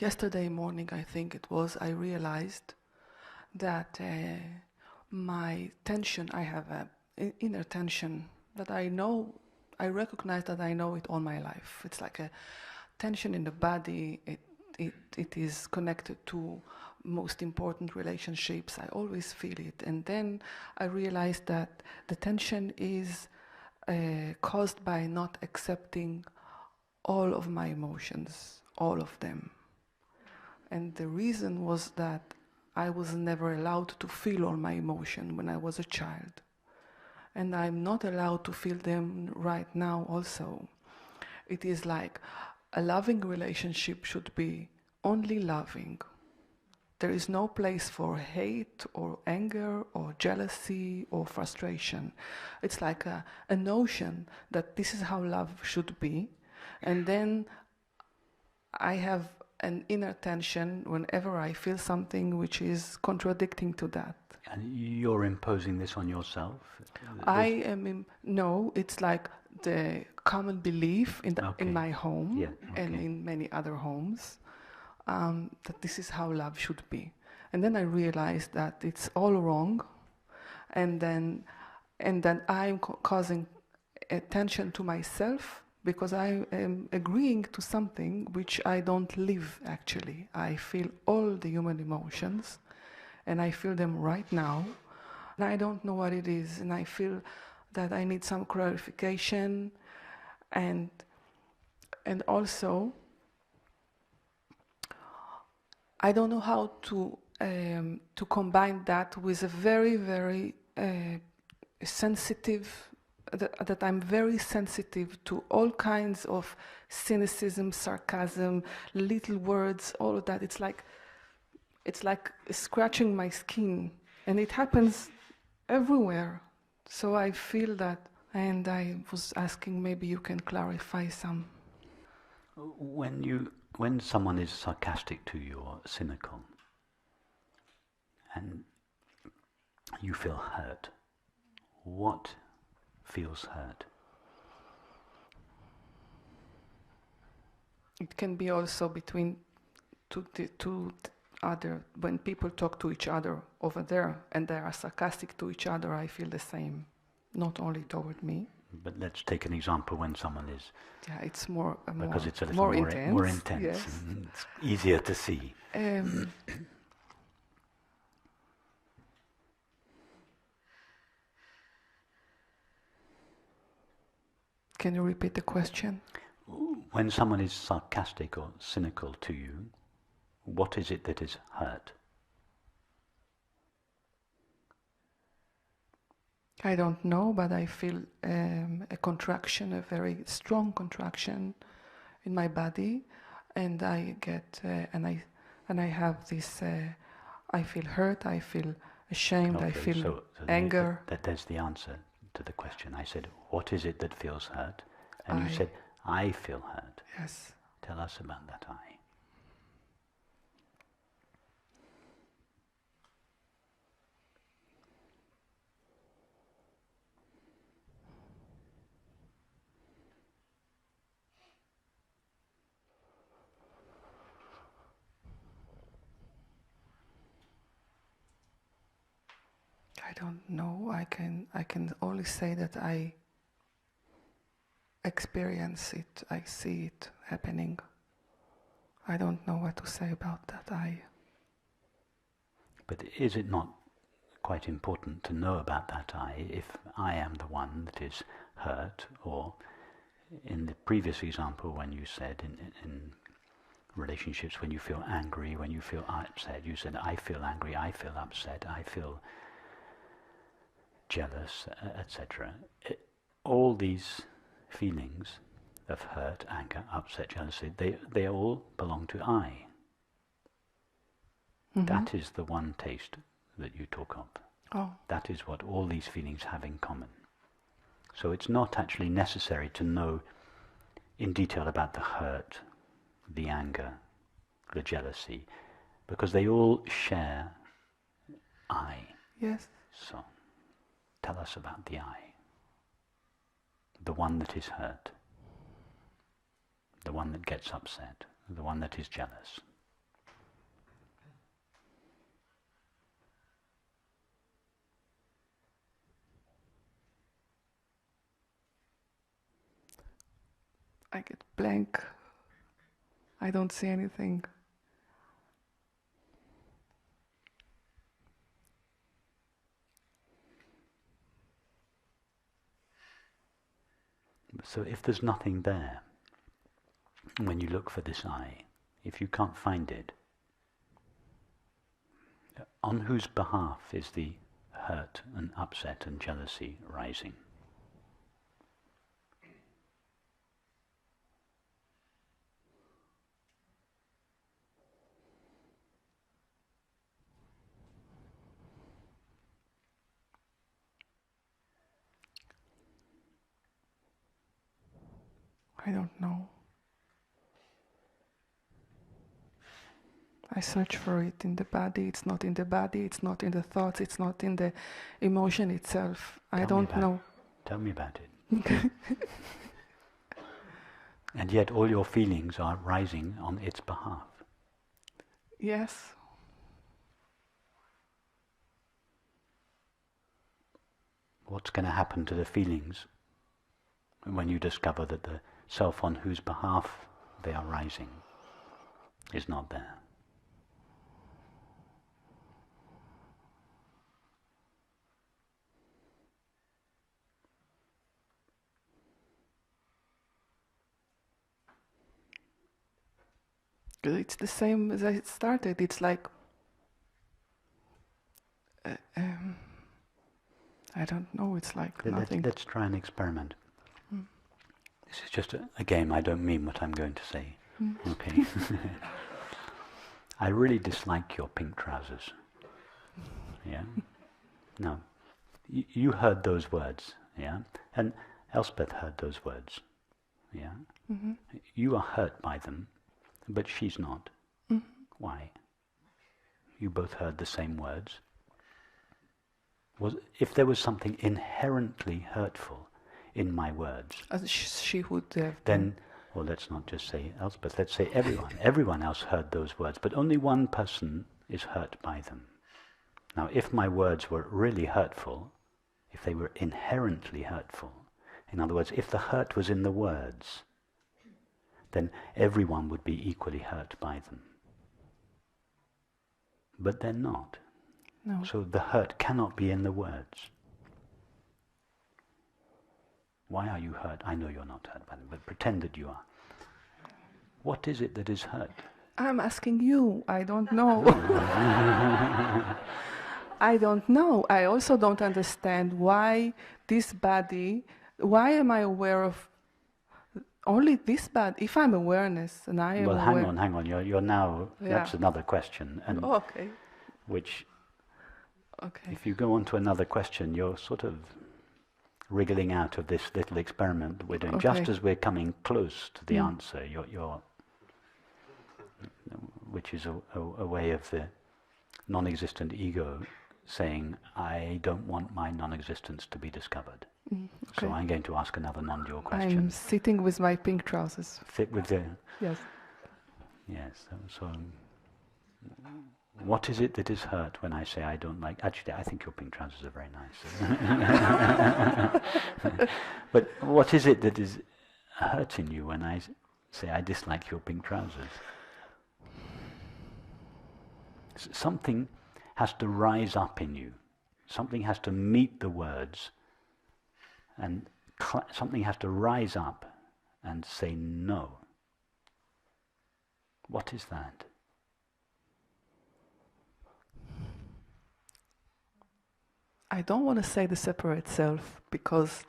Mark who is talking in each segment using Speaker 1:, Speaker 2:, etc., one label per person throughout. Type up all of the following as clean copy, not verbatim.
Speaker 1: yesterday morning, I think it was, I realized that my tension, I have an inner tension that I know, I recognize that I know it all my life. It's like a tension in the body. It is connected to most important relationships. I always feel it. And then I realized that the tension is caused by not accepting all of my emotions, all of them. And the reason was that I was never allowed to feel all my emotion when I was a child. And I'm not allowed to feel them right now also. It is like a loving relationship should be only loving. There is no place for hate or anger or jealousy or frustration. It's like a notion that this is how love should be. And then I have an inner tension whenever I feel something which is contradicting to that.
Speaker 2: And you're imposing this on yourself?
Speaker 1: No, it's like the common belief in my home and in many other homes, that this is how love should be. And then I realized that it's all wrong, and then I'm causing attention to myself because I am agreeing to something which I don't live actually. I feel all the human emotions, and I feel them right now, and I don't know what it is, and I feel that I need some clarification, and also I don't know how to combine that with a very, very sensitive, that I'm very sensitive to all kinds of cynicism, sarcasm, little words, all of that. It's like scratching my skin, and it happens everywhere. So I feel that, and I was asking, maybe you can clarify some.
Speaker 2: When someone is sarcastic to you or cynical, and you feel hurt, what feels hurt?
Speaker 1: It can be also between two other, when people talk to each other over there and they are sarcastic to each other, I feel the same, not only toward me.
Speaker 2: But let's take an example when someone is...
Speaker 1: Yeah, it's more
Speaker 2: because it's a little
Speaker 1: more intense.
Speaker 2: More intense.
Speaker 1: Yes.
Speaker 2: It's easier to see.
Speaker 1: Can you repeat the question?
Speaker 2: When someone is sarcastic or cynical to you, what is it that is hurt?
Speaker 1: I don't know, but I feel a contraction, a very strong contraction in my body, and I get and I have this. I feel hurt. I feel ashamed. I feel
Speaker 2: so
Speaker 1: anger.
Speaker 2: There's the answer to the question. I said, "What is it that feels hurt?" And you said, "I feel hurt."
Speaker 1: Yes.
Speaker 2: Tell us about that I.
Speaker 1: I don't know. I can only say that I experience it. I see it happening. I don't know what to say about that.
Speaker 2: But is it not quite important to know about that I if I am the one that is hurt? Or in the previous example when you said in relationships, when you feel angry, when you feel upset, you said, I feel angry, I feel upset, I feel jealous, etc. All these feelings of hurt, anger, upset, jealousy, they all belong to I. Mm-hmm. That is the one taste that you talk of.
Speaker 1: Oh.
Speaker 2: That is what all these feelings have in common. So it's not actually necessary to know in detail about the hurt, the anger, the jealousy, because they all share I.
Speaker 1: Yes.
Speaker 2: So tell us about the I, the one that is hurt, the one that gets upset, the one that is jealous,
Speaker 1: I get blank. I don't see anything.
Speaker 2: So if there's nothing there, when you look for this I, if you can't find it, on whose behalf is the hurt and upset and jealousy rising?
Speaker 1: I don't know. I search for it in the body. It's not in the body. It's not in the thoughts. It's not in the emotion itself. I don't know.
Speaker 2: Tell me about it. And yet all your feelings are rising on its behalf.
Speaker 1: Yes.
Speaker 2: What's going to happen to the feelings when you discover that the self on whose behalf they are rising is not there?
Speaker 1: It's the same as I started. It's like I don't know. It's like nothing.
Speaker 2: Let's try an experiment. This is just a game. I don't mean what I'm going to say. Okay. I really dislike your pink trousers. Yeah. No. You heard those words. Yeah. And Elspeth heard those words. Yeah.
Speaker 1: Mm-hmm.
Speaker 2: You are hurt by them, but she's not.
Speaker 1: Mm-hmm.
Speaker 2: Why? You both heard the same words. If there was something inherently hurtful in my words,
Speaker 1: she would have.
Speaker 2: Then, well, let's not just say Elspeth, let's say everyone. Everyone else heard those words, but only one person is hurt by them. Now, if my words were really hurtful, if they were inherently hurtful, in other words, if the hurt was in the words, then everyone would be equally hurt by them. But they're not.
Speaker 1: No.
Speaker 2: So the hurt cannot be in the words. Why are you hurt? I know you're not hurt by them, but pretend that you are. What is it that is hurt?
Speaker 1: I'm asking you. I don't know. I don't know. I also don't understand why this body, why am I aware of only this body? If I'm awareness and I am
Speaker 2: well,
Speaker 1: aware...
Speaker 2: hang on. You're now, that's another question. And
Speaker 1: okay.
Speaker 2: Which,
Speaker 1: okay.
Speaker 2: If you go on to another question, you're sort of wriggling out of this little experiment we're doing.
Speaker 1: Okay.
Speaker 2: Just as we're coming close to the answer, you're which is a way of the non-existent ego saying, I don't want my non-existence to be discovered.
Speaker 1: Okay.
Speaker 2: So I'm going to ask another non-dual question.
Speaker 1: I'm sitting with my pink trousers.
Speaker 2: Sit with the...
Speaker 1: Yes.
Speaker 2: Yes, so what is it that is hurt when I say I don't like... Actually, I think your pink trousers are very nice. But what is it that is hurting you when I say I dislike your pink trousers? Something has to rise up in you. Something has to meet the words, and something has to rise up and say no. What is that?
Speaker 1: I don't want to say the separate self because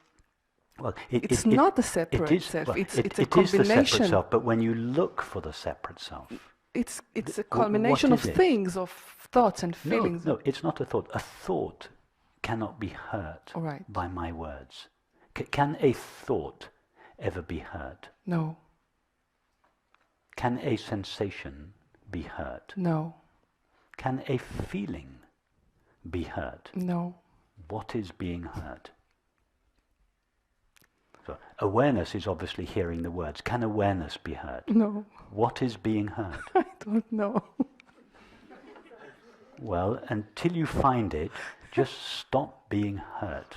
Speaker 1: it's
Speaker 2: it,
Speaker 1: not the separate self.
Speaker 2: Well,
Speaker 1: it's a
Speaker 2: it
Speaker 1: combination.
Speaker 2: Is the separate self, but when you look for the separate self,
Speaker 1: it's a combination of things, of thoughts and feelings.
Speaker 2: No, it's not a thought. A thought cannot be hurt by my words. Can a thought ever be hurt?
Speaker 1: No.
Speaker 2: Can a sensation be hurt?
Speaker 1: No.
Speaker 2: Can a feeling be hurt?
Speaker 1: No.
Speaker 2: What is being hurt? So awareness is obviously hearing the words. Can awareness be hurt?
Speaker 1: No.
Speaker 2: What is being hurt?
Speaker 1: I don't know.
Speaker 2: Well, until you find it, just stop being hurt.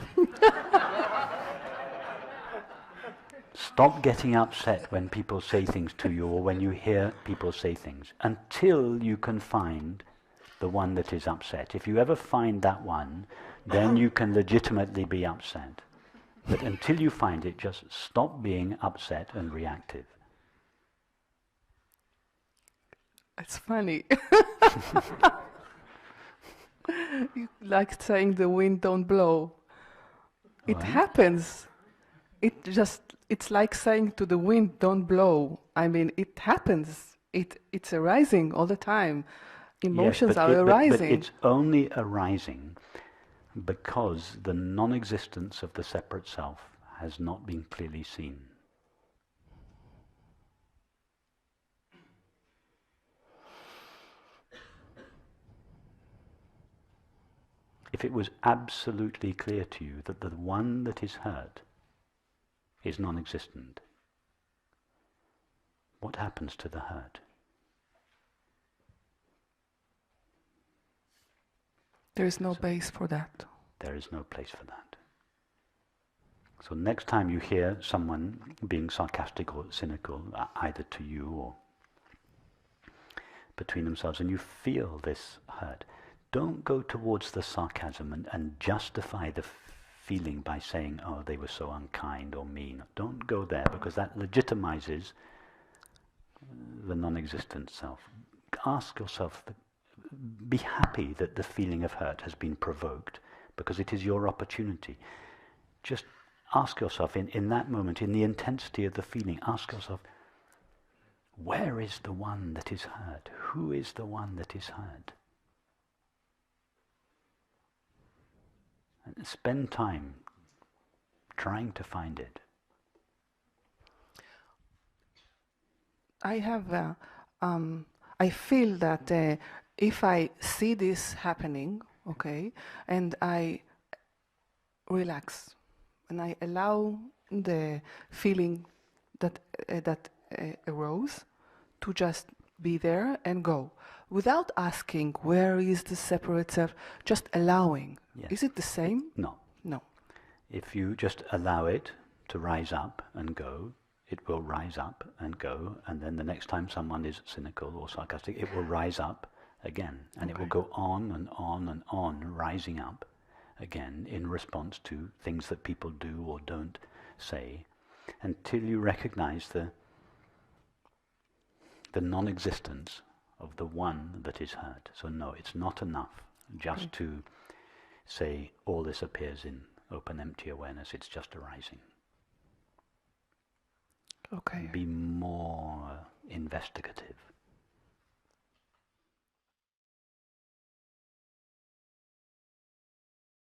Speaker 2: Stop getting upset when people say things to you or when you hear people say things until you can find the one that is upset. If you ever find that one, then you can legitimately be upset. But until you find it, just stop being upset and reactive.
Speaker 1: It's funny. Like saying the wind don't blow. It happens. It's like saying to the wind don't blow. I mean, it happens. It's arising all the time. Emotions are arising.
Speaker 2: But it's only arising because the non-existence of the separate self has not been clearly seen. If it was absolutely clear to you that the one that is hurt is non-existent, what happens to the hurt?
Speaker 1: There is no base for that.
Speaker 2: There is no place for that. So next time you hear someone being sarcastic or cynical, either to you or between themselves, and you feel this hurt, don't go towards the sarcasm and justify the feeling by saying, oh, they were so unkind or mean. Don't go there, because that legitimizes the non-existent self. Ask yourself, be happy that the feeling of hurt has been provoked, because it is your opportunity. Just ask yourself in that moment, in the intensity of the feeling, ask yourself, where is the one that is hurt? Who is the one that is hurt? And spend time trying to find it.
Speaker 1: I feel that if I see this happening, okay, and I relax, and I allow the feeling that arose to just be there and go, without asking where is the separate self, just allowing.
Speaker 2: Yes.
Speaker 1: Is it the same?
Speaker 2: No.
Speaker 1: No.
Speaker 2: If you just allow it to rise up and go, it will rise up and go, and then the next time someone is cynical or sarcastic, it will rise up again, and it will go on and on and on, rising up again in response to things that people do or don't say, until you recognize the non-existence of the one that is hurt. So no, it's not enough just to say all this appears in open, empty awareness. It's just arising.
Speaker 1: Okay.
Speaker 2: Be more investigative.